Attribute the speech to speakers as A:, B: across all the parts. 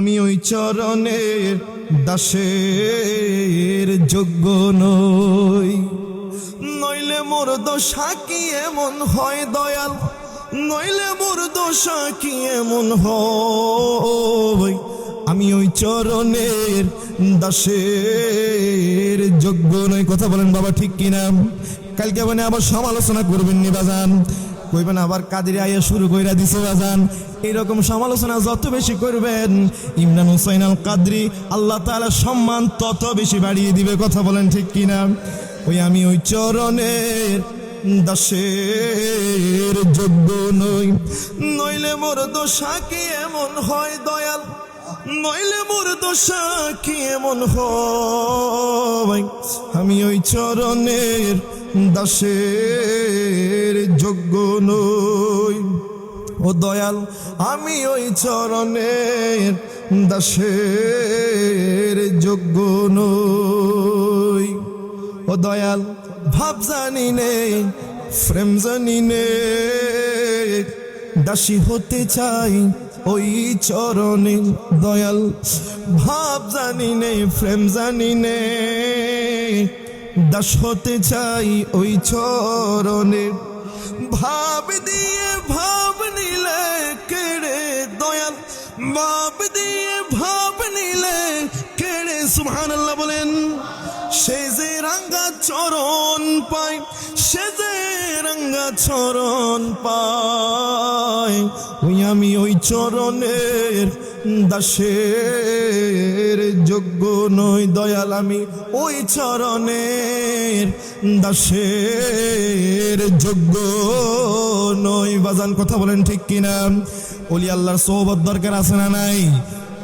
A: আমি ওই চরণের দাসের যোগ্য নই, নইলে মোর দশা কি এমন হয় দয়াল, নইলে মোর দশা কি এমন হয়। আমি ওই চরণের দাসের যোগ্য নই। কথা বলেন বাবা, ঠিক কিনা? কালকে মানে আবার সমালোচনা করবেন নি বাজান, কইবেন আবার কাদের আইয়া শুরু কইরা দিছে বাজান। এরকম সমালোচনা যত বেশি করবেন ইমরান হুসাইন আল কাদরি আল্লাহ তাআলা সম্মান তত বেশি বাড়িয়ে দিবে। কথা বলেন ঠিক কিনা? ওই আমি ওই চরণের দাসের যোগ্য নই, নইলে মোর দশা কি এমন হয় দয়াল, নইলে মোর দশা কি এমন হয়। আমি ওই চরণের দাসের যোগ্য নই। ও দয়াল, আমি ওই চরণের দাসের যোগ্য নই। ও দয়াল, ভাব জানি নে, প্রেম জানি নে, দাসী হতে চাই ওই চরণে। দয়াল, ভাব জানি নে, প্রেম জানি নে, দাস হতে চাই ওই চরণে। ভাব দিয়ে ভাব নিলে কেড়ে দয়াল, ভাব দিয়ে ভাব নিলে কেড়ে। সুবহানাল্লাহ বলেন। সে যে রাঙ্গা চরণ পায়, সে যে রাঙ্গা চরণ পায়। ওই আমি ওই চরণের দাসের যোগ্য নই দয়াল, আমি ওই চরণের দাসের যোগ্য নই। বাজান কথা বলেন ঠিক কিনা? ওলি আল্লাহর সোহবত দরকার আছে না নাই?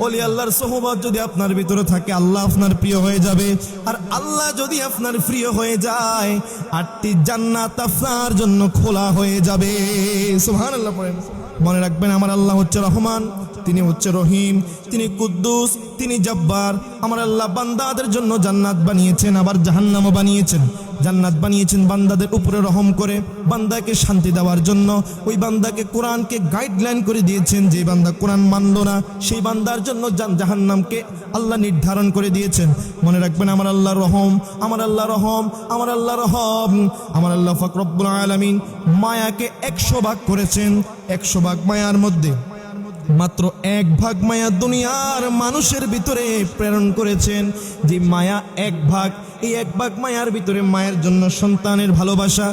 A: ওলি আল্লাহর সোহবত যদি আপনার ভিতরে থাকে আল্লাহ আপনার প্রিয় হয়ে যাবে। আর আল্লাহ যদি আপনার প্রিয় হয়ে যায় 8টি জান্নাত আপনার জন্য খোলা হয়ে যাবে। সুবহানাল্লাহ পড়েন। মনে রাখবেন, আমার আল্লাহ হচ্ছে রহমান, তিনি হচ্ছে রহিম, তিনি কুদ্দুস, তিনি জব্বার। আমার আল্লাহ বান্দাদের জন্য জান্নাত বানিয়েছেন, আবার জাহান্নামও বানিয়েছেন। জান্নাত বানিয়েছেন বান্দাদের উপরে রহম করে, বান্দাকে শান্তি দেওয়ার জন্য। ওই বান্দাকে কোরআনকে গাইডলাইন করে দিয়েছেন, যে বান্দা কোরআন মানলো না সেই বান্দার জন্য জাহান্নামকে আল্লাহ নির্ধারণ করে দিয়েছেন। মনে রাখবেন, আমার আল্লাহ রহম, আমার আল্লাহ রহম, আমার আল্লাহ রহম। আমার আল্লাহ পাক রব্বুল আলামিন মায়াকে 100 ভাগ করেছেন। 100 ভাগ মায়ার মধ্যে মাত্র 1 ভাগ মায়া দুনিয়ার মানুষের ভিতরে প্রেরণ করেছেন। যে মায়া 1 ভাগ, এই 1 ভাগ মায়ার ভিতরে মায়ের জন্য সন্তানের ভালোবাসা,